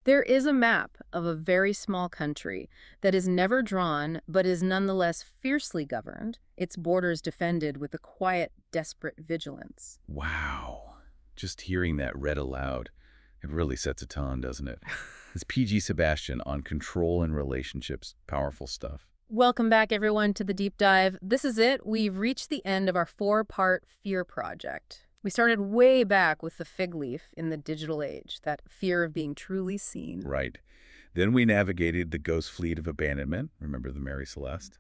There is a map of a very small country that is never drawn but is nonetheless fiercely governed, its borders defended with a quiet, desperate vigilance. Wow. Just hearing that read aloud, it really sets a tone, doesn't it? It's PG Sebastian on control and relationships. Powerful stuff. Welcome back, everyone, to the deep dive. This is it. We've reached the end of our four-part fear project. We started way back with the fig leaf in the digital age, that fear of being truly seen. Right. Then we navigated the ghost fleet of abandonment. Remember the Mary Celeste?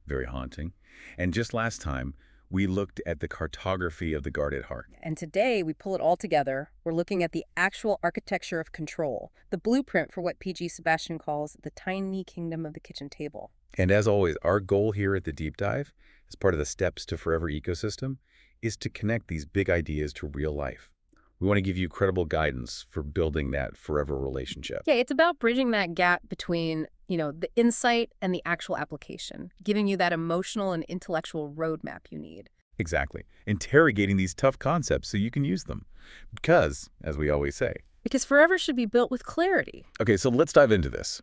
Very haunting. And just last time, we looked at the cartography of the guarded heart. And today, we pull it all together. We're looking at the actual architecture of control, the blueprint for what PG Sebastian calls the tiny kingdom of the kitchen table. And as always, our goal here at the Deep Dive, as part of the Steps to Forever ecosystem, is to connect these big ideas to real life. We want to give you credible guidance for building that forever relationship. Yeah, it's about bridging that gap between, the insight and the actual application, giving you that emotional and intellectual roadmap you need. Exactly. Interrogating these tough concepts so you can use them. Because, as we always say. Because forever should be built with clarity. Okay, so let's dive into this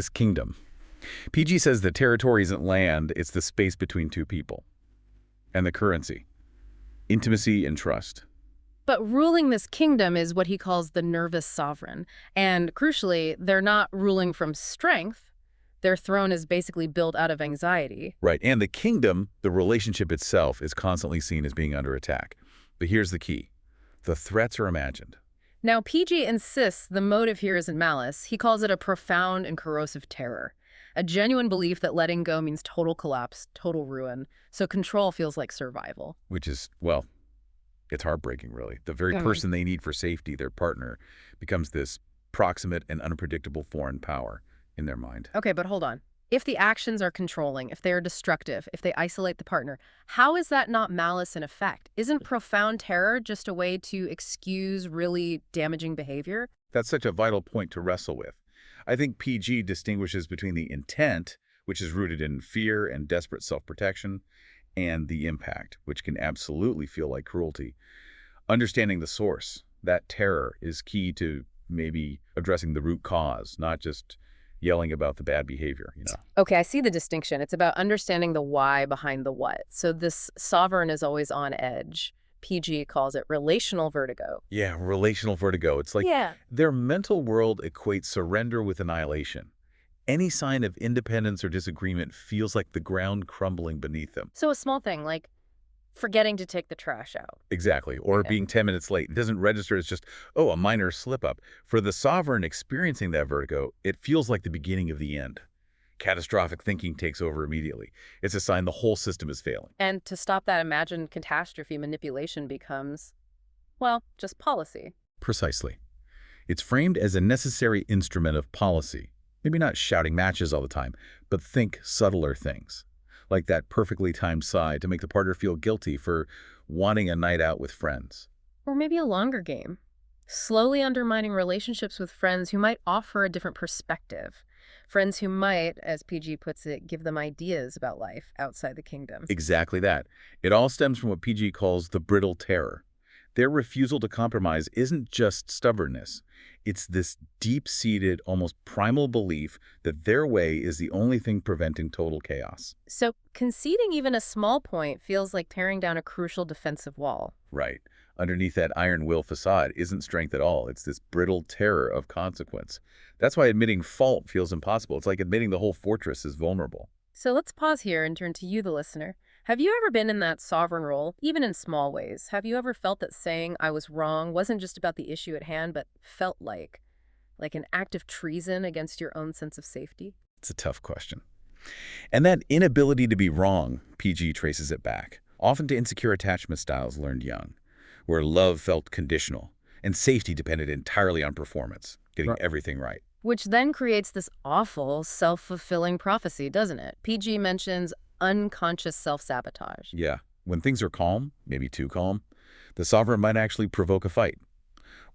kingdom. PG says the territory isn't land, it's the space between two people. And the currency. Intimacy and trust. But ruling this kingdom is what he calls the nervous sovereign. And crucially, they're not ruling from strength. Their throne is basically built out of anxiety. Right, and the kingdom, the relationship itself, is constantly seen as being under attack. But here's the key. The threats are imagined. Now, PG insists the motive here isn't malice. He calls it a profound and corrosive terror. A genuine belief that letting go means total collapse, total ruin. So control feels like survival. Which is, well, it's heartbreaking, really. The very person they need for safety, their partner, becomes this proximate and unpredictable foreign power in their mind. Okay, but hold on. If the actions are controlling, if they are destructive, if they isolate the partner, how is that not malice in effect? Isn't profound terror just a way to excuse really damaging behavior? That's such a vital point to wrestle with. I think PG distinguishes between the intent, which is rooted in fear and desperate self-protection, and the impact, which can absolutely feel like cruelty. Understanding the source, that terror, is key to maybe addressing the root cause, not just yelling about the bad behavior. Okay, I see the distinction. It's about understanding the why behind the what. So this sovereign is always on edge. PG calls it relational vertigo. Yeah, relational vertigo. It's like their mental world equates surrender with annihilation. Any sign of independence or disagreement feels like the ground crumbling beneath them. So a small thing like forgetting to take the trash out. Exactly. Or being 10 minutes late. It doesn't register as just, a minor slip-up. For the sovereign experiencing that vertigo, it feels like the beginning of the end. Catastrophic thinking takes over immediately. It's a sign the whole system is failing. And to stop that imagined catastrophe, manipulation becomes, just policy. Precisely. It's framed as a necessary instrument of policy. Maybe not shouting matches all the time, but think subtler things. Like that perfectly timed sigh to make the partner feel guilty for wanting a night out with friends. Or maybe a longer game. Slowly undermining relationships with friends who might offer a different perspective. Friends who might, as PG puts it, give them ideas about life outside the kingdom. Exactly that. It all stems from what PG calls the brittle terror. Their refusal to compromise isn't just stubbornness. It's this deep-seated, almost primal belief that their way is the only thing preventing total chaos. So conceding even a small point feels like tearing down a crucial defensive wall. Right. Underneath that iron will facade isn't strength at all. It's this brittle terror of consequence. That's why admitting fault feels impossible. It's like admitting the whole fortress is vulnerable. So let's pause here and turn to you, the listener. Have you ever been in that sovereign role, even in small ways? Have you ever felt that saying I was wrong wasn't just about the issue at hand, but felt like an act of treason against your own sense of safety? It's a tough question. And that inability to be wrong, PG traces it back, often to insecure attachment styles learned young, where love felt conditional and safety depended entirely on performance, getting everything right. Which then creates this awful self-fulfilling prophecy, doesn't it? PG mentions unconscious self-sabotage. Yeah. When things are calm, maybe too calm, the sovereign might actually provoke a fight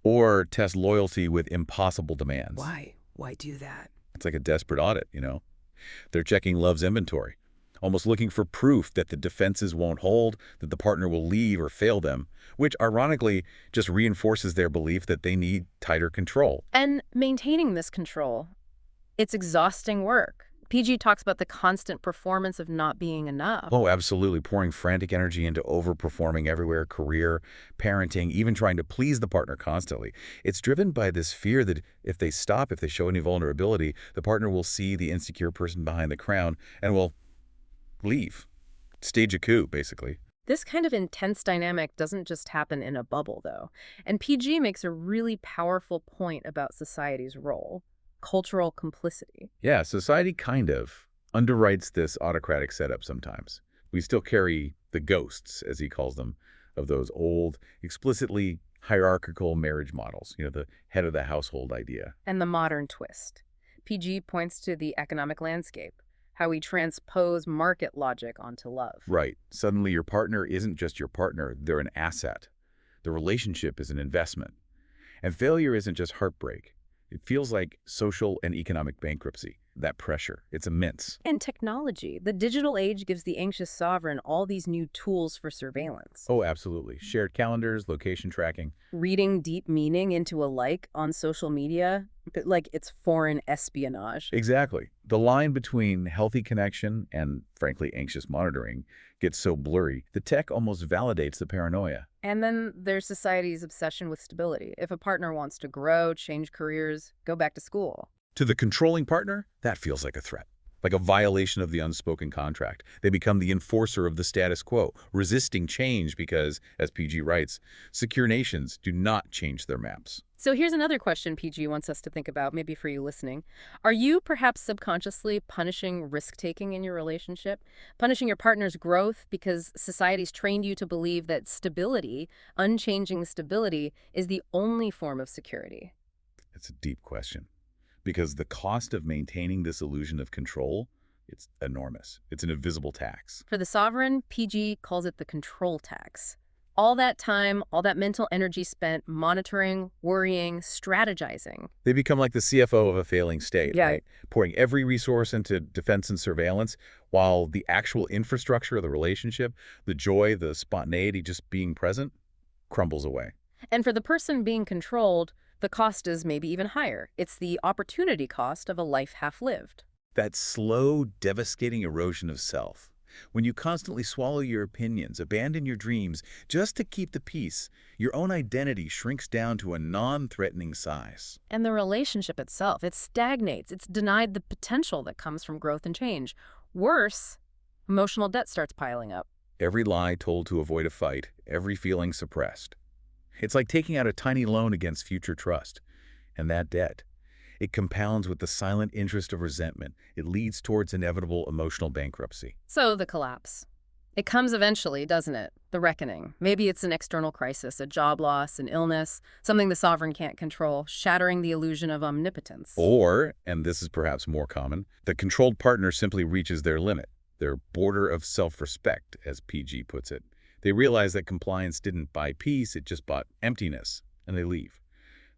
or test loyalty with impossible demands. Why? Why do that? It's like a desperate audit, They're checking love's inventory, almost looking for proof that the defenses won't hold, that the partner will leave or fail them, which ironically just reinforces their belief that they need tighter control. And maintaining this control, it's exhausting work. PG talks about the constant performance of not being enough. Oh, absolutely. Pouring frantic energy into overperforming everywhere, career, parenting, even trying to please the partner constantly. It's driven by this fear that if they stop, if they show any vulnerability, the partner will see the insecure person behind the crown and will leave. Stage a coup, basically. This kind of intense dynamic doesn't just happen in a bubble, though. And PG makes a really powerful point about society's role: cultural complicity. Yeah, society kind of underwrites this autocratic setup sometimes. We still carry the ghosts, as he calls them, of those old, explicitly hierarchical marriage models, the head of the household idea. And the modern twist. PG points to the economic landscape, how we transpose market logic onto love. Right. Suddenly your partner isn't just your partner, they're an asset. The relationship is an investment. And failure isn't just heartbreak. It feels like social and economic bankruptcy. That pressure, it's immense. And technology. The digital age gives the anxious sovereign all these new tools for surveillance. Oh, absolutely. Shared calendars, location tracking. Reading deep meaning into a like on social media, like it's foreign espionage. Exactly. The line between healthy connection and, frankly, anxious monitoring gets so blurry, the tech almost validates the paranoia. And then there's society's obsession with stability. If a partner wants to grow, change careers, go back to school. To the controlling partner, that feels like a threat, like a violation of the unspoken contract. They become the enforcer of the status quo, resisting change because, as PG writes, secure nations do not change their maps. So here's another question PG wants us to think about, maybe for you listening. Are you perhaps subconsciously punishing risk-taking in your relationship? Punishing your partner's growth because society's trained you to believe that stability, unchanging stability, is the only form of security? It's a deep question. Because the cost of maintaining this illusion of control, it's enormous. It's an invisible tax. For the sovereign, PG calls it the control tax. All that time, all that mental energy spent monitoring, worrying, strategizing. They become like the CFO of a failing state, Yeah. right? Pouring every resource into defense and surveillance, while the actual infrastructure of the relationship, the joy, the spontaneity, just being present, crumbles away. And for the person being controlled, the cost is maybe even higher. It's the opportunity cost of a life half-lived. That slow, devastating erosion of self. When you constantly swallow your opinions, abandon your dreams, just to keep the peace, your own identity shrinks down to a non-threatening size. And the relationship itself, it stagnates. It's denied the potential that comes from growth and change. Worse, emotional debt starts piling up. Every lie told to avoid a fight, every feeling suppressed. It's like taking out a tiny loan against future trust. And that debt, it compounds with the silent interest of resentment. It leads towards inevitable emotional bankruptcy. So the collapse. It comes eventually, doesn't it? The reckoning. Maybe it's an external crisis, a job loss, an illness, something the sovereign can't control, shattering the illusion of omnipotence. Or, and this is perhaps more common, the controlled partner simply reaches their limit, their border of self-respect, as PG puts it. They realize that compliance didn't buy peace, it just bought emptiness, and they leave.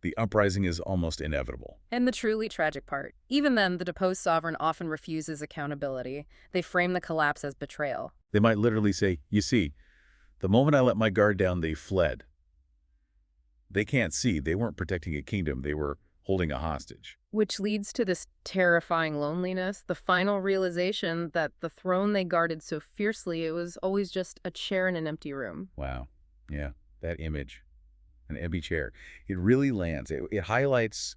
The uprising is almost inevitable. And the truly tragic part. Even then, the deposed sovereign often refuses accountability. They frame the collapse as betrayal. They might literally say, you see, the moment I let my guard down, they fled. They can't see. They weren't protecting a kingdom. They were holding a hostage. Which leads to this terrifying loneliness, the final realization that the throne they guarded so fiercely, it was always just a chair in an empty room. Wow. Yeah, that image. An empty chair. It really lands. It highlights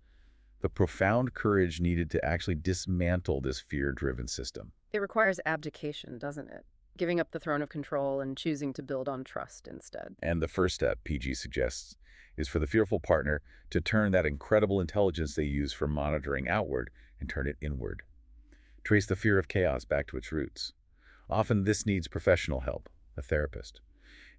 the profound courage needed to actually dismantle this fear-driven system. It requires abdication, doesn't it? Giving up the throne of control and choosing to build on trust instead. And the first step, PG suggests, is for the fearful partner to turn that incredible intelligence they use for monitoring outward and turn it inward. Trace the fear of chaos back to its roots. Often this needs professional help, a therapist.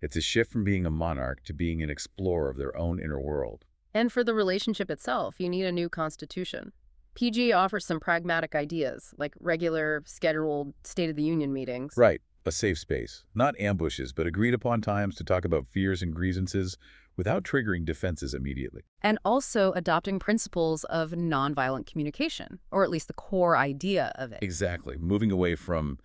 It's a shift from being a monarch to being an explorer of their own inner world. And for the relationship itself, you need a new constitution. PG offers some pragmatic ideas, like regular, scheduled State of the Union meetings. Right, a safe space. Not ambushes, but agreed upon times to talk about fears and grievances without triggering defenses immediately. And also adopting principles of nonviolent communication, or at least the core idea of it. Exactly. Moving away from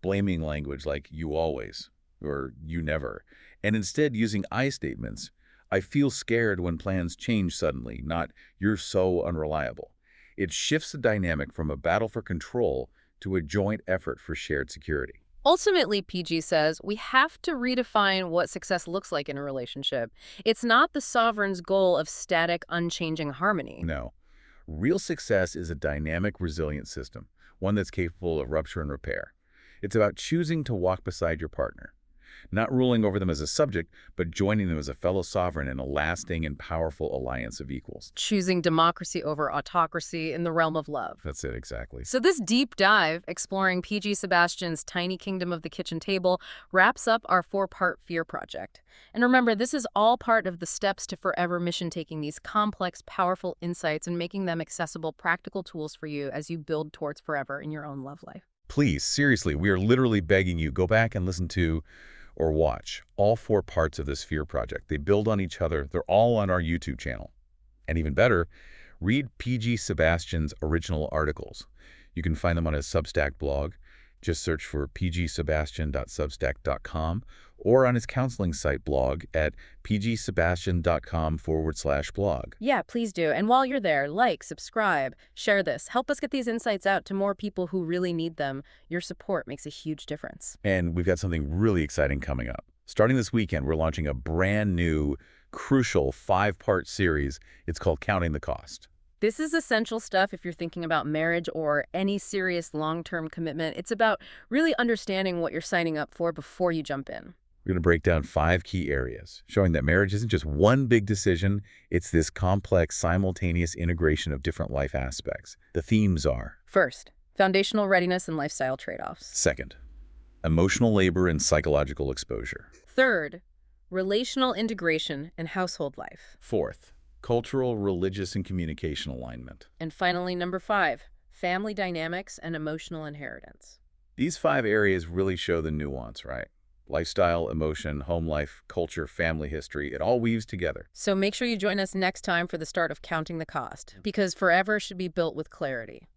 blaming language like you always or you never, and instead using I statements. I feel scared when plans change suddenly, not you're so unreliable. It shifts the dynamic from a battle for control to a joint effort for shared security. Ultimately, PG says we have to redefine what success looks like in a relationship. It's not the sovereign's goal of static, unchanging harmony. No. Real success is a dynamic, resilient system, one that's capable of rupture and repair. It's about choosing to walk beside your partner, not ruling over them as a subject, but joining them as a fellow sovereign in a lasting and powerful alliance of equals. Choosing democracy over autocracy in the realm of love. That's it, exactly. So this deep dive, exploring PG Sebastian's tiny kingdom of the kitchen table, wraps up our 4-part fear project. And remember, this is all part of the steps to forever mission, taking these complex, powerful insights and making them accessible, practical tools for you as you build towards forever in your own love life. Please, seriously, we are literally begging you, go back and listen to or watch all 4 parts of this fear project. They build on each other. They're all on our YouTube channel. And even better, read PG Sebastian's original articles. You can find them on his Substack blog. Just search for pgsebastian.substack.com or on his counseling site blog at pgsebastian.com/blog. Yeah, please do. And while you're there, like, subscribe, share this. Help us get these insights out to more people who really need them. Your support makes a huge difference. And we've got something really exciting coming up. Starting this weekend, we're launching a brand new, crucial 5-part series. It's called Counting the Cost. This is essential stuff if you're thinking about marriage or any serious long-term commitment. It's about really understanding what you're signing up for before you jump in. We're going to break down 5 key areas, showing that marriage isn't just one big decision. It's this complex, simultaneous integration of different life aspects. The themes are: First, foundational readiness and lifestyle trade-offs. second, emotional labor and psychological exposure; Third, relational integration and household life. fourth, cultural, religious, and communication alignment. And finally, number 5, family dynamics and emotional inheritance. These 5 areas really show the nuance, right? Lifestyle, emotion, home life, culture, family history, it all weaves together. So make sure you join us next time for the start of Counting the Cost, because forever should be built with clarity.